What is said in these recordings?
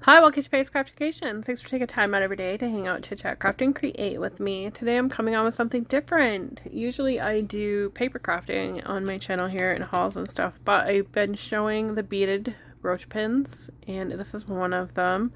Hi, welcome to Pace Craftification. Thanks for taking time out every day to hang out, chit chat, craft, and create with me. Today I'm coming on with something different. Usually I do paper crafting on my channel here in hauls and stuff, but I've been showing the beaded brooch pins, and this is one of them.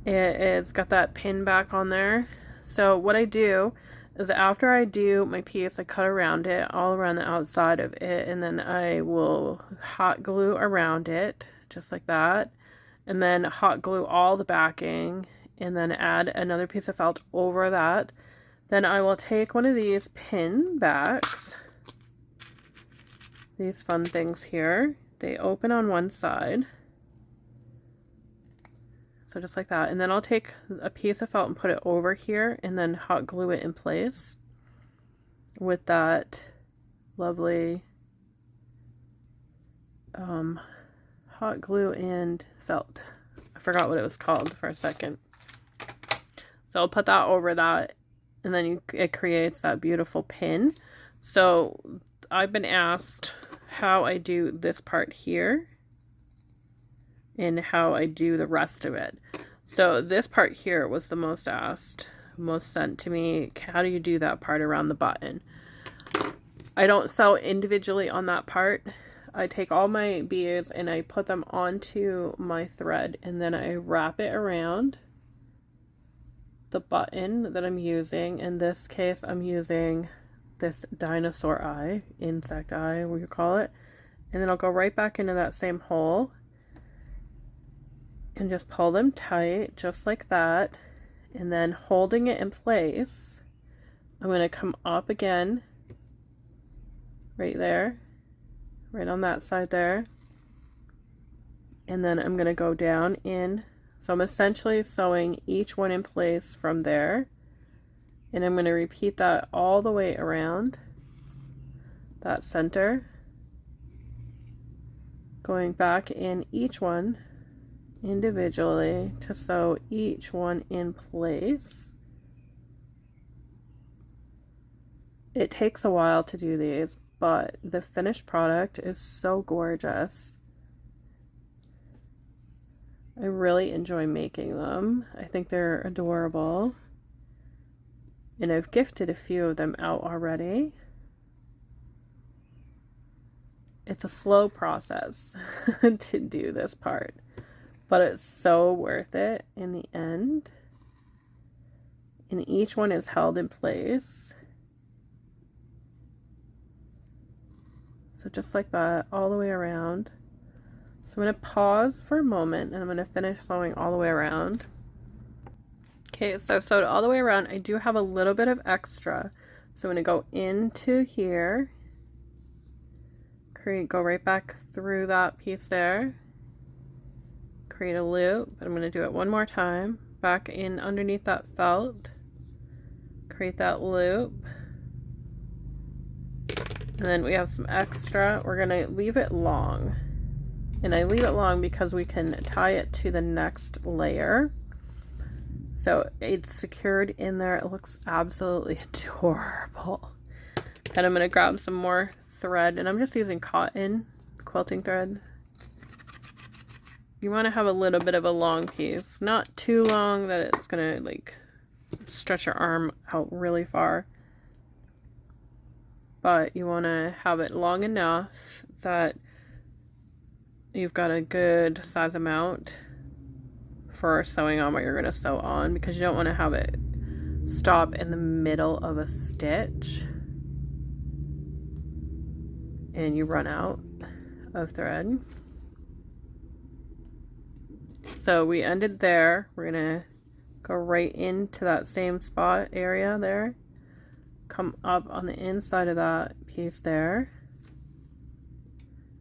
It's got that pin back on there. So what I do is after I do my piece, I cut around it, all around the outside of it, and then I will hot glue around it, just like that. And then hot glue all the backing, and then add another piece of felt over that. Then I will take one of these pin backs, these fun things here. They open on one side, so just like that. And then I'll take a piece of felt and put it over here, and then hot glue it in place with that lovely hot glue and felt. I forgot what it was called for a second. So I'll put that over that, and then it creates that beautiful pin. So I've been asked how I do this part here and how I do the rest of it. So this part here was the most asked, most sent to me. How do you do that part around the button? I don't sew individually on that part. I take all my beads and I put them onto my thread, and then I wrap it around the button that I'm using. In this case, I'm using this dinosaur eye, insect eye, what you call it. And then I'll go right back into that same hole and just pull them tight, just like that. And then holding it in place, I'm going to come up again, right there. Right on that side there, and then I'm going to go down in. So I'm essentially sewing each one in place from there, and I'm going to repeat that all the way around that center, going back in each one individually to sew each one in place. It takes a while to do these, but the finished product is so gorgeous. I really enjoy making them. I think they're adorable. And I've gifted a few of them out already. It's a slow process to do this part, but it's so worth it in the end. And each one is held in place. So just like that, all the way around. So I'm going to pause for a moment, and I'm going to finish sewing all the way around. Okay, so I've sewed all the way around. I do have a little bit of extra. So I'm going to go into here, go right back through that piece there, create a loop. I'm going to do it one more time, back in underneath that felt, create that loop. And then we have some extra. We're going to leave it long. And I leave it long because we can tie it to the next layer. So it's secured in there. It looks absolutely adorable. Then I'm going to grab some more thread. And I'm just using cotton quilting thread. You want to have a little bit of a long piece. Not too long that it's going to like stretch your arm out really far. But you want to have it long enough that you've got a good size amount for sewing on what you're going to sew on, because you don't want to have it stop in the middle of a stitch and you run out of thread. So we ended there. We're going to go right into that same spot area there. Come up on the inside of that piece there,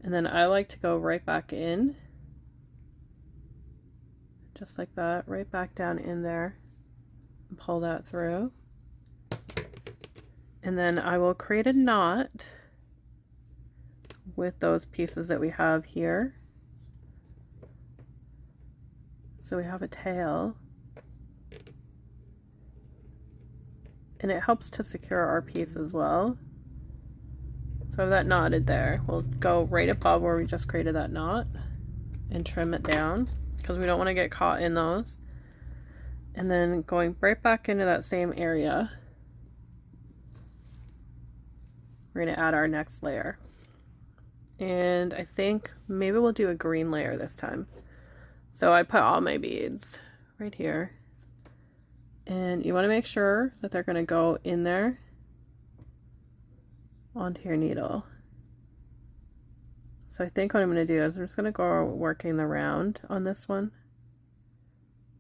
and then I like to go right back in, just like that, right back down in there, and pull that through. And then I will create a knot with those pieces that we have here. So we have a tail, and it helps to secure our piece as well. So I have that knotted there. We'll go right above where we just created that knot and trim it down. because we don't want to get caught in those. And then going right back into that same area, we're going to add our next layer. And I think maybe we'll do a green layer this time. So I put all my beads right here. And you want to make sure that they're going to go in there onto your needle. So I think what I'm going to do is I'm just going to go working the round on this one.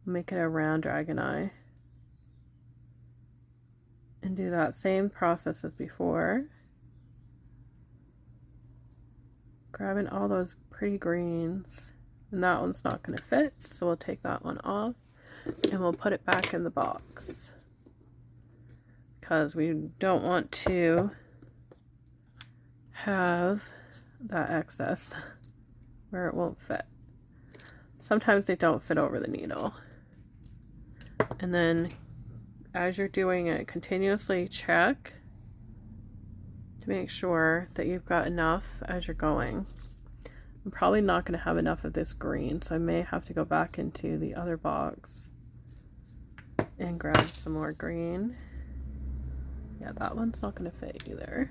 Make it a round dragon eye. And do that same process as before. Grabbing all those pretty greens. And that one's not going to fit, so we'll take that one off. And we'll put it back in the box. Because we don't want to have that excess where it won't fit. Sometimes they don't fit over the needle. And then as you're doing it, continuously check to make sure that you've got enough as you're going. I'm probably not going to have enough of this green, so I may have to go back into the other box and grab some more green. Yeah, that one's not going to fit either.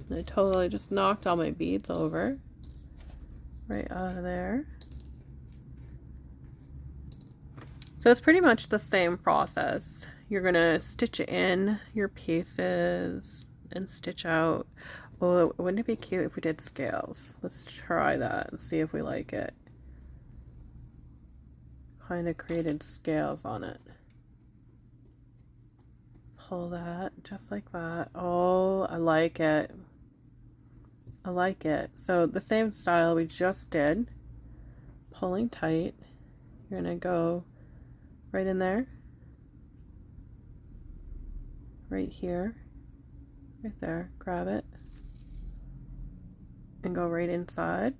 And I totally just knocked all my beads over right out of there. So it's pretty much the same process. You're going to stitch in your pieces and stitch out. Oh, wouldn't it be cute if we did scales? Let's try that and see if we like it. Kind of created scales on it. Pull that just like that. Oh, I like it. I like it. So the same style we just did. Pulling tight. You're going to go right in there. Right here. Right there. Grab it. And go right inside.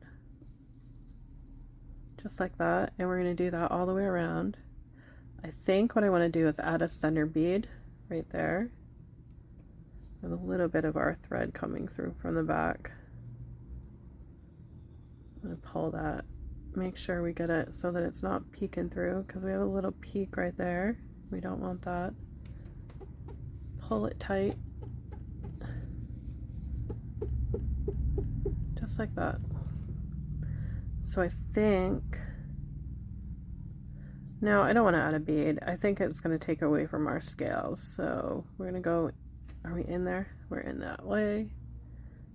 Just like that. And we're going to do that all the way around. I think what I want to do is add a center bead right there. With a little bit of our thread coming through from the back. I'm going to pull that. Make sure we get it so that it's not peeking through, because we have a little peak right there. We don't want that. Pull it tight. Just like that. So I think, no, I don't want to add a bead. I think it's going to take away from our scales. So we're going to go, are we in there? We're in that way.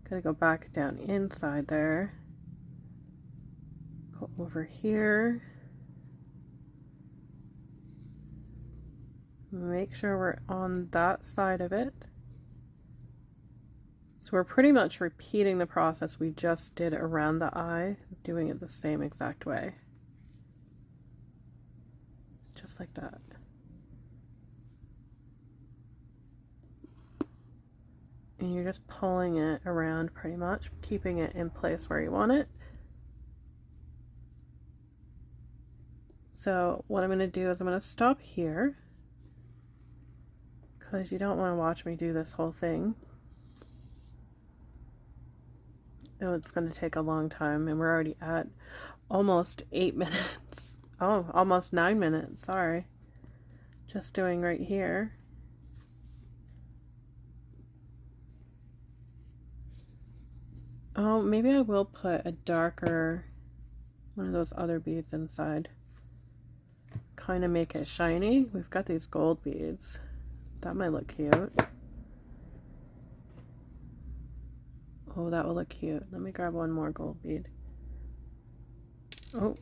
Going to go back down inside there. Go over here. Make sure we're on that side of it. So we're pretty much repeating the process we just did around the eye, doing it the same exact way. Just like that. And you're just pulling it around pretty much, keeping it in place where you want it. So what I'm going to do is I'm going to stop here, because you don't want to watch me do this whole thing. Oh, it's going to take a long time, and we're already at almost 8 minutes. Oh, almost 9 minutes, sorry. Just doing right here. Oh, maybe I will put a darker, one of those other beads inside. Kind of make it shiny. We've got these gold beads. That might look cute. Oh, that will look cute. Let me grab one more gold bead. Oh,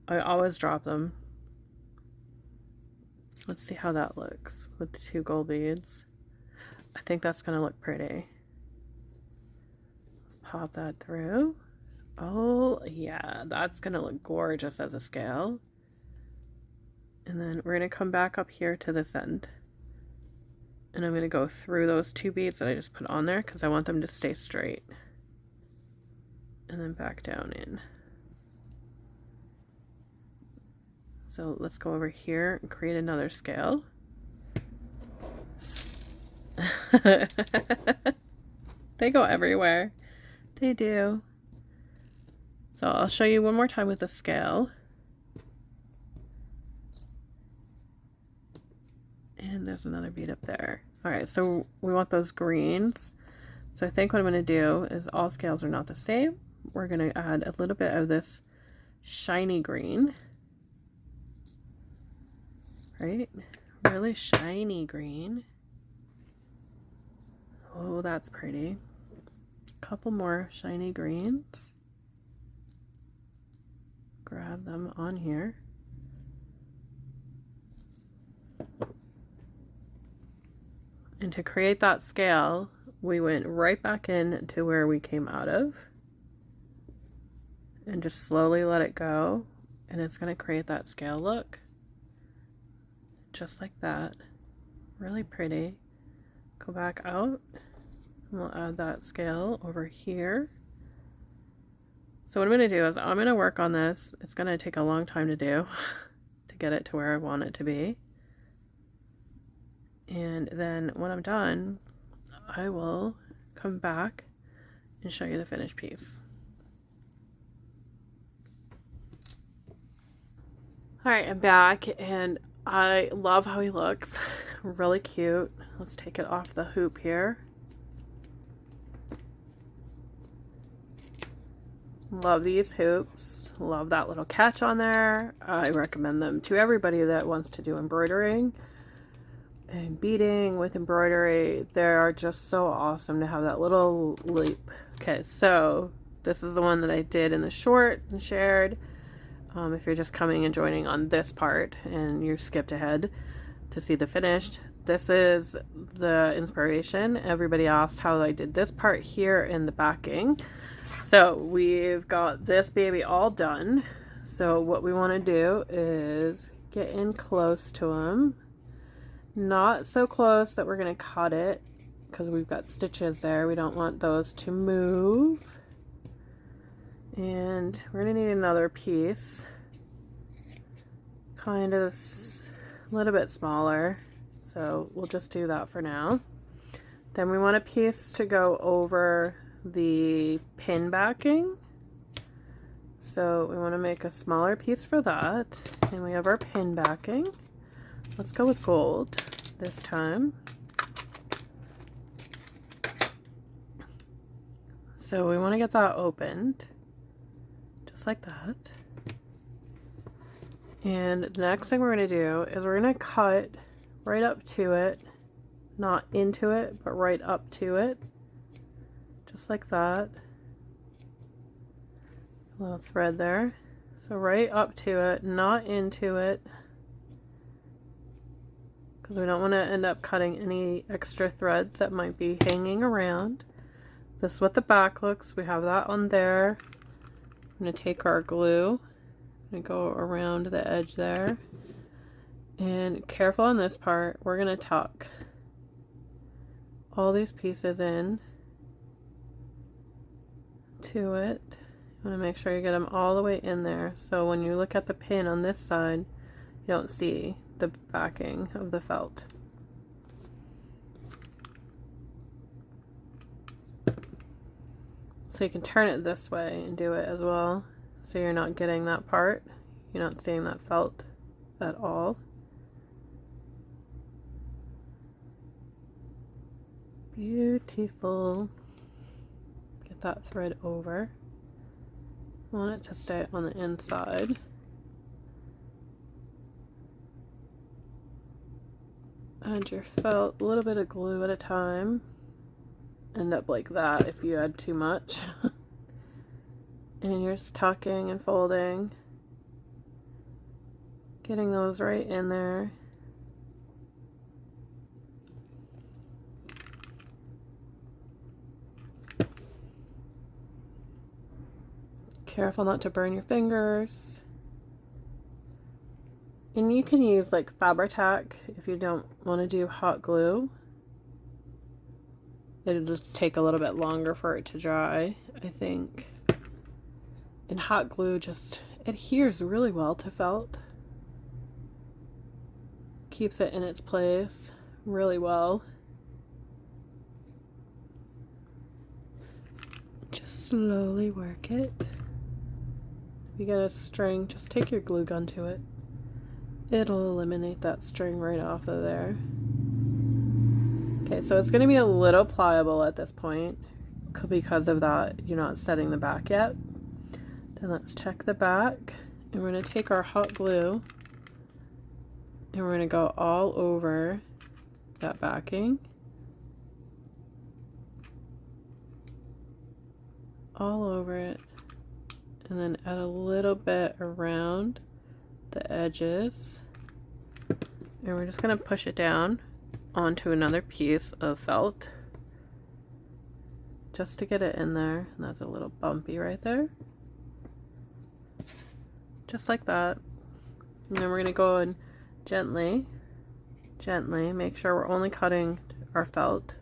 I always drop them. Let's see how that looks with the 2 gold beads. I think that's going to look pretty. Let's pop that through. Oh, yeah, that's going to look gorgeous as a scale. And then we're going to come back up here to this end. And I'm going to go through those 2 beads that I just put on there, because I want them to stay straight. And then back down in. So let's go over here and create another scale. They go everywhere. They do. So I'll show you one more time with the scale. And there's another bead up there. All right, so we want those greens. So I think what I'm going to do is, all scales are not the same. We're going to add a little bit of this shiny green. Right? Really shiny green. Oh, that's pretty. A couple more shiny greens. Grab them on here. And to create that scale, we went right back in to where we came out of. And just slowly let it go. And it's going to create that scale look. Just like that. Really pretty. Go back out. And we'll add that scale over here. So what I'm going to do is I'm going to work on this. It's going to take a long time to do to get it to where I want it to be. And then when I'm done, I will come back and show you the finished piece. Alright, I'm back and I love how he looks. Really cute. Let's take it off the hoop here. Love these hoops. Love that little catch on there. I recommend them to everybody that wants to do embroidering and beading with embroidery. They are just so awesome to have that little loop. Okay, so this is the one that I did in the short and shared. If you're just coming and joining on this part and you skipped ahead to see the finished, this is the inspiration. Everybody asked how I did this part here in the backing. So we've got this baby all done. So what we want to do is get in close to him. Not so close that we're going to cut it because we've got stitches there. We don't want those to move. And we're going to need another piece. Kind of a little bit smaller. So we'll just do that for now. Then we want a piece to go over the pin backing. So we want to make a smaller piece for that. And we have our pin backing. Let's go with gold this time. So we want to get that opened. Just like that. And the next thing we're going to do is we're going to cut right up to it. Not into it, but right up to it. Just like that. A little thread there. So right up to it, not into it. Because we don't want to end up cutting any extra threads that might be hanging around. This is what the back looks. We have that on there. I'm going to take our glue. I'm going to go around the edge there. And careful on this part, we're going to tuck all these pieces in to it. You want to make sure you get them all the way in there. So when you look at the pin on this side, you don't see the backing of the felt. So you can turn it this way and do it as well. So you're not getting that part. You're not seeing that felt at all. Beautiful. Get that thread over. I want it to stay on the inside. Add your felt, a little bit of glue at a time. End up like that if you add too much. And you're just tucking and folding. Getting those right in there. Careful not to burn your fingers. And you can use like Fabri-Tac if you don't want to do hot glue. It'll just take a little bit longer for it to dry, I think. And hot glue just adheres really well to felt. Keeps it in its place really well. Just slowly work it. you get a string, just take your glue gun to it. It'll eliminate that string right off of there. Okay, so it's going to be a little pliable at this point because of that you're not setting the back yet. Then let's check the back, and we're going to take our hot glue and we're going to go all over that backing. All over it, and then add a little bit around the edges, and we're just going to push it down onto another piece of felt just to get it in there. And that's a little bumpy right there, just like that. And then we're going to go and gently make sure we're only cutting our felt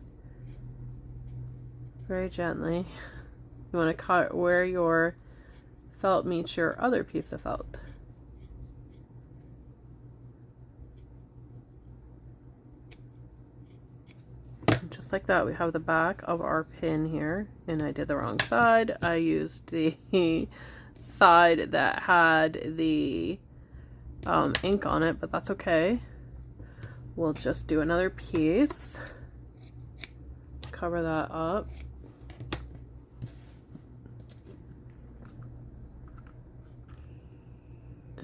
very gently. You want to cut where your felt meets your other piece of felt. And just like that, we have the back of our pin here, and I did the wrong side. I used the side that had the ink on it, but that's okay. We'll just do another piece, cover that up.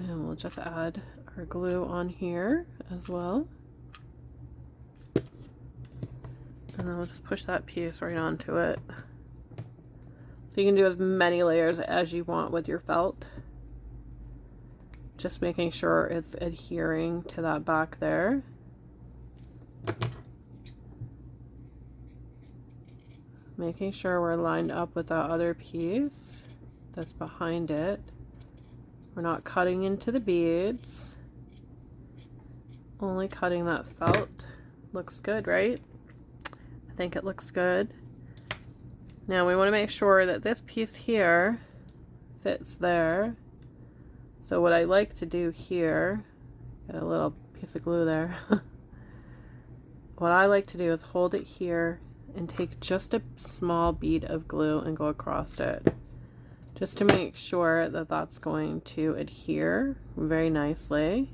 And we'll just add our glue on here as well. And then we'll just push that piece right onto it. So you can do as many layers as you want with your felt. Just making sure it's adhering to that back there. Making sure we're lined up with that other piece that's behind it. We're not cutting into the beads, only cutting that felt. Looks good, right? I think it looks good. Now we want to make sure that this piece here fits there. So what I like to do here, got a little piece of glue there. What I like to do is hold it here and take just a small bead of glue and go across it, just to make sure that that's going to adhere very nicely.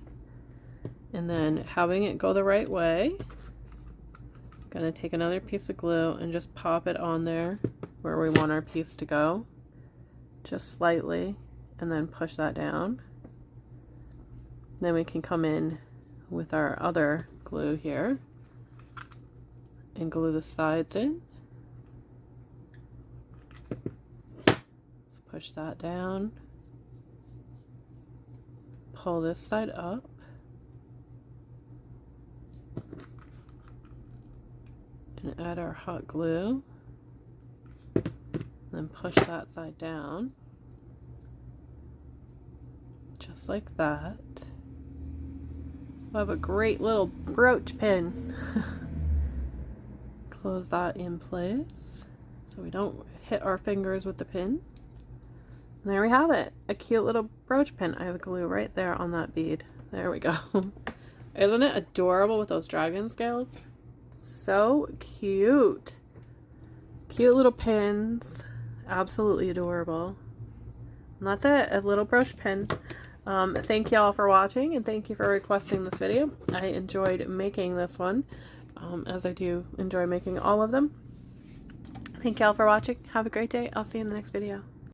And then having it go the right way, I'm going to take another piece of glue and just pop it on there where we want our piece to go, just slightly, and then push that down. Then we can come in with our other glue here and glue the sides in. Push that down, pull this side up, and add our hot glue, then push that side down, just like that. We'll have a great little brooch pin. Close that in place so we don't hit our fingers with the pin. And there we have it, a cute little brooch pin. I have glue right there on that bead. There we go. Isn't it adorable with those dragon scales? So cute. Cute little pins. Absolutely adorable. And that's it, a little brooch pin. Thank you all for watching, and thank you for requesting this video. I enjoyed making this one, as I do enjoy making all of them. Thank you all for watching. Have a great day. I'll see you in the next video.